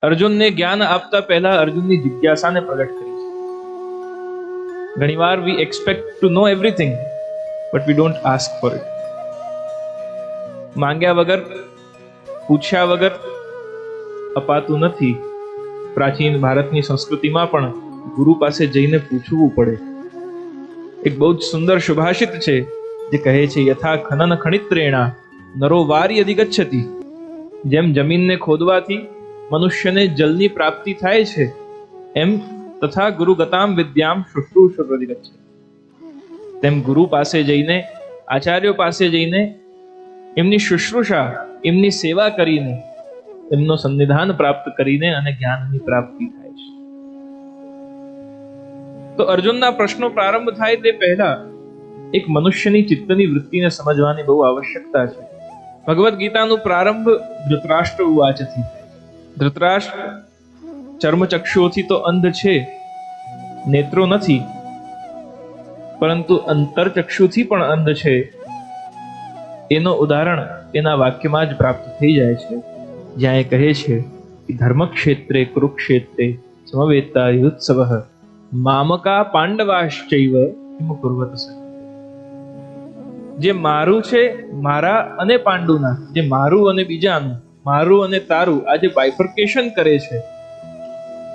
અર્જુનને જ્ઞાન આપતા પહેલા અર્જુનની જિજ્ઞાસાને પ્રગટ કરી છે. ઘણીવાર we expect to know everything but we don't ask for it. માંગ્યા વગર, પૂછ્યા વગર અપાતું નથી. પ્રાચીન ભારતની સંસ્કૃતિમાં પણ ગુરુ પાસે જઈને પૂછવું પડે. એક બહુ જ સુંદર સુભાષિત છે જે કહે છે, યથા ખનન ખણિત્રેણા નરો વારી અધિગચ્છતિ. જેમ જમીનને ખોદવાથી મનુષ્યને જલની પ્રાપ્તિ થાય છે, એમ તથા ગુરુગતામ વિદ્યામ શુશ્રૂષધિગચ્છતિ. તેમ ગુરુ પાસે જઈને, આચાર્યો પાસે જઈને એમની શુશ્રૂષા, એમની સેવા કરીને, એમનો સન્નિધાન પ્રાપ્ત કરીને અને જ્ઞાનની પ્રાપ્તિ થાય છે. તો અર્જુનના પ્રશ્નો પ્રારંભ થાય તે પહેલા એક મનુષ્યની ચિત્તની વૃત્તિને સમજવાની બહુ આવશ્યકતા છે. ભગવદ્ ગીતાનું પ્રારંભ ધૃતરાષ્ટ્ર ઉવાચથી થાય છે. ધૃતરાષ્ટ્ર ચર્મચક્ષુઓથી તો અંધ છે, નેત્રો નથી, પરંતુ અંતરચક્ષુથી પણ અંધ છે. એનો ઉદાહરણ એના વાક્યમાં જ પ્રાપ્ત થઈ જાય છે, જ્યાં એ કહે છે કે ધર્મક્ષેત્રે કુરુક્ષેત્રે સમવેતા યુત્સવઃ મામકા પાંડવાશ્ચૈવ કિમ કુર્વત સખી. જે મારું છે, મારા અને પાંડુના, જે મારું અને બીજાનું, મારું અને તારું, આ જે બાયફર્કેશન કરે છે,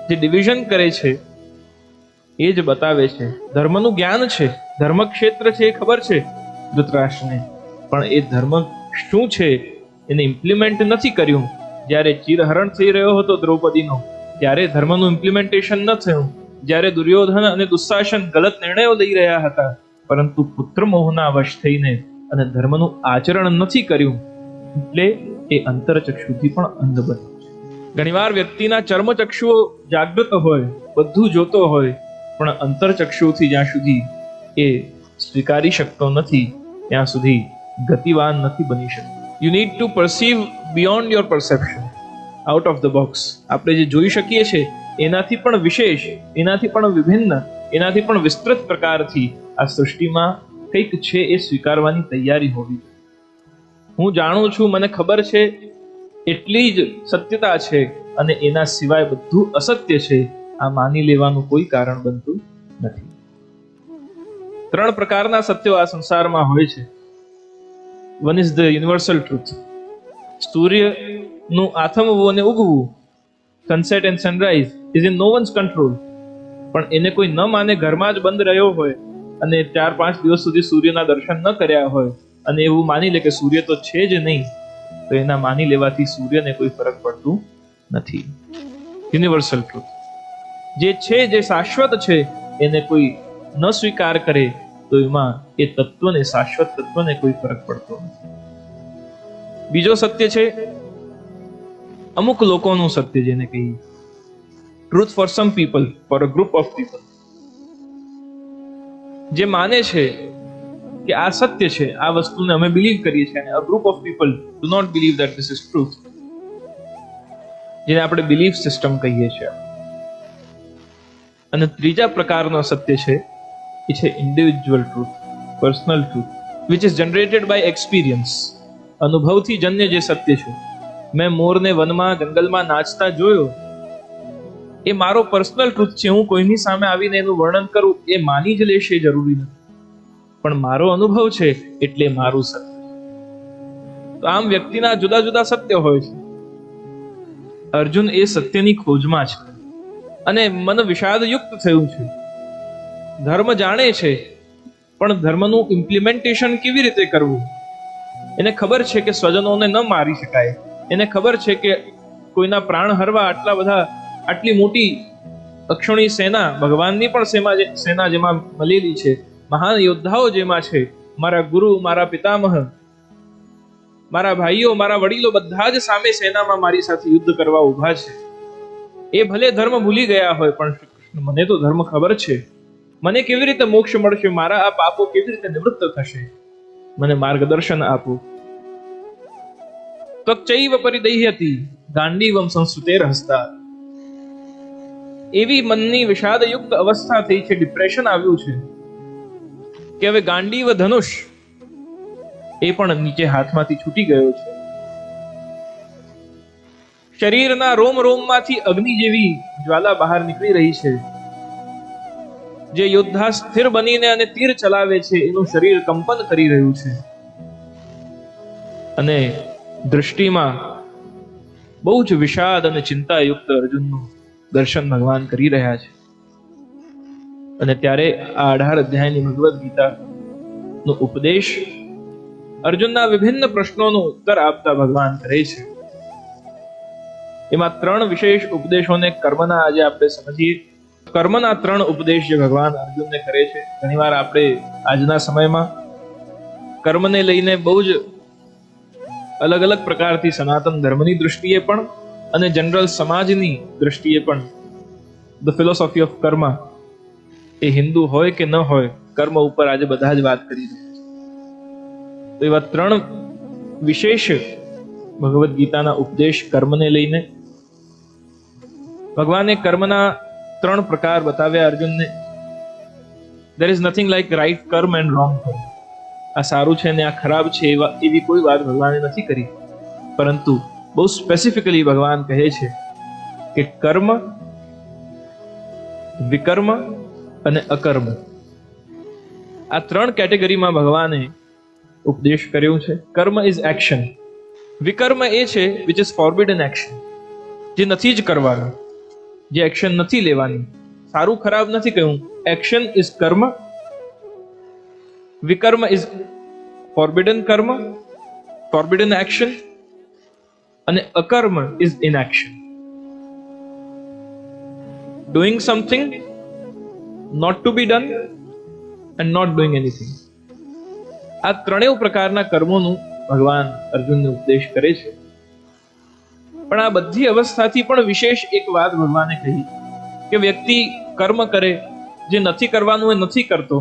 જે ડિવિઝન કરે છે, એ જ બતાવે છે. ધર્મનું જ્ઞાન છે, ધર્મક્ષેત્ર છે એ ખબર છે ધૃતરાષ્ટ્રને, પણ એ ધર્મ શું છે એને ઇમ્પ્લિમેન્ટ નથી કર્યું. જ્યારે ચીરહરણ થઈ રહ્યો હતો દ્રૌપદીનો, ત્યારે ધર્મનું ઇમ્પ્લિમેન્ટેશન ન થયું. જ્યારે દુર્યોધન અને દુશાસન ગલત નિર્ણયો લઈ રહ્યા હતા, પરંતુ પુત્ર મોહના વશ થઈને અને ધર્મનું આચરણ નથી કર્યું, એટલે એ અંતરચક્ષુથી પણ અંધ બન્યો છે. ઘણીવાર વ્યક્તિના ચર્મચક્ષુઓ જાગૃત હોય, બધું જોતો હોય, પણ અંતરચક્ષુથી જ્યાં સુધી એ સ્વીકારી શકતો નથી, ત્યાં સુધી ગતિવાન નથી બની શકતો. You need to perceive beyond your perception, out of the box. આપણે જે જોઈ શકીએ છીએ એનાથી પણ વિશેષ, એનાથી પણ વિભિન્ન, એનાથી પણ વિસ્તૃત પ્રકારથી આ સૃષ્ટિમાં કંઈક છે એ સ્વીકારવાની તૈયારી હોવી. હું જાણું છું, મને ખબર છે, એટલી જ સત્યતા છે, અને એના સિવાય બધું અસત્ય છે, આ માની લેવાનું કોઈ કારણ બનતું નથી. 3 પ્રકારના સત્યો આ સંસારમાં હોય છે. One is the universal truth. સૂર્યનું આથમવું અને ઉગવું, sunset and sunrise is in no one's control. પણ એને કોઈ ન માને, ઘરમાં જ બંધ રહ્યો હોય અને 4-5 દિવસ સુધી સૂર્યના દર્શન ન કર્યા હોય, અને એવું માની લે કે સૂર્ય તો છે જ નહીં, તો એના માની લેવાથી સૂર્યને કોઈ ફરક પડતું નથી. યુનિવર્સલ ટ્રુથ જે છે, જે શાશ્વત છે, એને કોઈ ન સ્વીકાર કરે તો એમાં એ તત્વને, શાશ્વત તત્વને કોઈ ફરક પડતો નથી. બીજો સત્ય છે અમુક લોકોનું સત્ય, જેને કહીએ truth for some people, for a group of people. જે માને છે કે આ સત્ય છે, આ વસ્તુને અમે બિલીવ કરીએ છીએ, અને a group of people do not believe that this is truth, જેને આપણે બિલીફ સિસ્ટમ કહીએ છીએ. અને ત્રીજા પ્રકારનો સત્ય છે એ છે individual truth, personal truth, which is generated by experience. અનુભવથી જન્ય જે સત્ય છે. મેં મોરને વનમાં, જંગલમાં નાચતા જોયો, એ મારો પર્સનલ ટ્રુથ છે. હું કોઈની સામે આવીને એનું વર્ણન કરું, એ માની જ લેશે જરૂરી નથી, પણ મારો અનુભવ છે એટલે મારું સત્ય. તો આમ વ્યક્તિના જુદા જુદા સત્ય હોય છે. અર્જુન એ સત્યની ખોજમાં છે અને મન વિષાદયુક્ત થયું છે. ધર્મ જાણે છે, પણ ધર્મનું ઇમ્પ્લિમેન્ટેશન કેવી રીતે કરવું? એને ખબર છે કે સ્વજનોને ન મારી શકાય, એને ખબર છે કે કોઈના પ્રાણ હરવા આટલી મોટી અક્ષણી સેના, ભગવાનની પણ સેના જેમાં મળેલી છે, મહાન યોદ્ધાઓ જેમાં છે, મારા ગુરુ, મારા પિતામહ, મારા ભાઈઓ, મારા વડીલો બધા જ સામે સેનામાં મારી સાથે યુદ્ધ કરવા ઊભા છે. એ ભલે ધર્મ ભૂલી ગયા હોય, પણ મને તો ધર્મ ખબર છે. મને કેવી રીતે મોક્ષ મળશે, મારા આ પાપો કેવી રીતે નિવૃત્ત થશે, મને માર્ગદર્શન આપો. ત્વક્ચૈવ પરિદહ્યતિ ગાંડીવમ સંસ્કૃતેર હસ્તા. એવી મનની વિષાદયુક્ત અવસ્થા થઈ છે, ડિપ્રેશન આવ્યું છે કે હવે ગાંડીવ ધનુષ એ પણ નીચે હાથમાંથી છૂટી ગયો છે. શરીરના રોમ રોમમાંથી અગ્નિ જેવી જ્વાલા બહાર નીકળી રહી છે. જે યોદ્ધા સ્થિર બનીને અને તીર ચલાવે છે એનું શરીર કંપન કરી રહ્યું છે અને દૃષ્ટિમાં બહુ જ વિષાદ અને ચિંતાયુક્ત અર્જુનનું દર્શન ભગવાન કરી રહ્યા છે. અને ત્યારે આ 18 અધ્યાયની ભગવદ્ ગીતા નો ઉપદેશ અર્જુનના વિભિન્ન પ્રશ્નોનો ઉત્તર આપતા ભગવાન કરે છે. એમાં 3 વિશેષ ઉપદેશોને કર્મના આજે આપણે સમજીએ. કર્મના 3 ઉપદેશ જે ભગવાન અર્જુનને કરે છે. ઘણીવાર આપણે આજના સમયમાં કર્મને લઈને બહુ જ અલગ અલગ પ્રકારથી સનાતન ધર્મની દૃષ્ટિએ પણ અને જનરલ સમાજની દૃષ્ટિએ પણ ધ ફિલોસોફી ઓફ કર્મ એ હિન્દુ હોય કે ન હોય, કર્મ ઉપર આજે બધા જ વાત કરી રહ્યા છે. તો એવા 3 વિશેષ ભગવદ્ ગીતાના ઉપદેશ કર્મને લઈને ભગવાને કર્મના 3 પ્રકાર બતાવ્યા અર્જુનને. there is nothing like right કર્મ and wrong કર્મ. આ સારું છે ને આ ખરાબ છે એવી કોઈ વાત ભગવાને નથી કરી, પરંતુ બહુ સ્પેસિફિકલી ભગવાન કહે છે કે કર્મ, વિકર્મ અને અકર્મ, આ 3 કેટેગરીમાં ભગવાને ઉપદેશ કર્યો છે. કર્મ ઇઝ એક્શન. વિકર્મ એ છે વિચ ઇઝ ફોરબિડન એક્શન, જે નથી જ કરવાનું, જે એક્શન નથી લેવાની. સારું ખરાબ નથી કહ્યું, એક્શન ઇઝ કર્મ. વિકર્મ ઇઝ ફોરબિડન કર્મ, ફોરબિડન એક્શન, અને અકર્મ is inaction. Doing something not to be done and not doing anything. આ 3 પ્રકારના કર્મોનું ભગવાન અર્જુનને ઉપદેશ કરે છે. પણ આ બધી અવસ્થાથી પણ વિશેષ એક વાત ભગવાને કહી કે વ્યક્તિ કર્મ કરે, જે નથી કરવાનું એ નથી કરતો,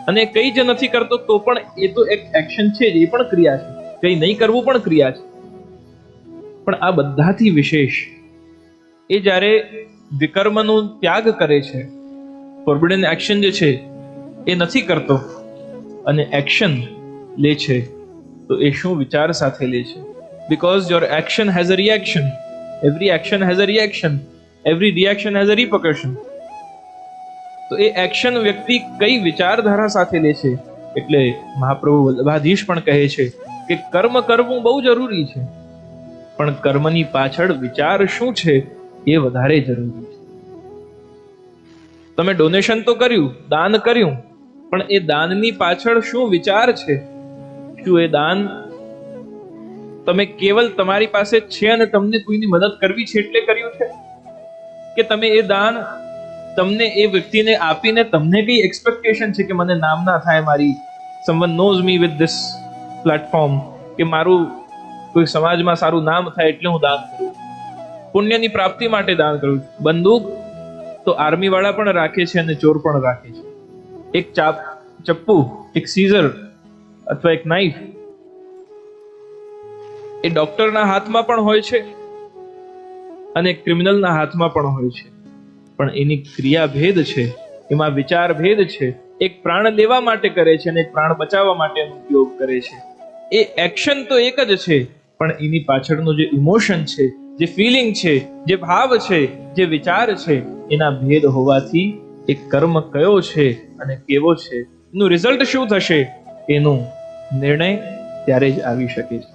અને કઈ જે નથી કરતો તો પણ એ તો એક એક્શન છે, એ પણ ક્રિયા છે. કઈ નહીં કરવું પણ ક્રિયા છે. પણ આ બધાથી વિશેષ એ જ્યારે વિકર્મનો ત્યાગ કરે છે, ફોરબિડન એક્શન જે છે એ નથી કરતો અને એક્શન લે છે, તો એ શું વિચાર સાથે લે છે? Because your action has a reaction. Every action has a reaction. Every reaction has a repercussion. તો એ એક્શન વ્યક્તિ કઈ વિચારધારા સાથે લે છે? એટલે મહાપ્રભુ વલ્લભાધીશ પણ કહે છે કે કર્મ કરવું બહુ જરૂરી છે, પણ કર્મની પાછળ વિચાર શું છે એ વધારે જરૂરી છે. તમે ડોનેશન તો કર્યું, દાન કર્યું, પણ એ દાનની પાછળ શું વિચાર છે? શું એ દાન તમે કેવલ તમારી પાસે છે અને તમને કોઈની મદદ કરવી છે એટલે કર્યું છે, કે તમે એ દાન તમને એ વ્યક્તિને આપીને તમને કઈ એક્સપેક્ટેશન છે કે મને નામ ના થાય, મારી someone knows me with this platform, કે મારું કોઈ સમાજમાં સારું નામ થાય એટલે હું દાન કરું, પુણ્યની પ્રાપ્તિ માટે દાન કરું. બંદૂક તો આર્મી વાળા પણ રાખે છે અને ચોર પણ રાખે છે. એક ચપ્પુ, એક સીઝર અથવા એક નાઈફ એ ડોક્ટરના હાથમાં પણ હોય છે અને ક્રિમિનલના હાથમાં પણ હોય છે, પણ એની ક્રિયા ભેદ છે, એમાં વિચાર ભેદ છે. એક પ્રાણ લેવા માટે કરે છે અને એક પ્રાણ બચાવવા માટે ઉપયોગ કરે છે. એ એક્શન તો એક જ છે, પણ એની પાછળનો જે ઇમોશન છે, જે ફિલિંગ છે, જે ભાવ છે, જે વિચાર છે, એના ભેદ હોવાથી એ કર્મ કયો છે અને કેવો છે, એનું રિઝલ્ટ શું થશે એનો નિર્ણય ત્યારે જ આવી શકે છે.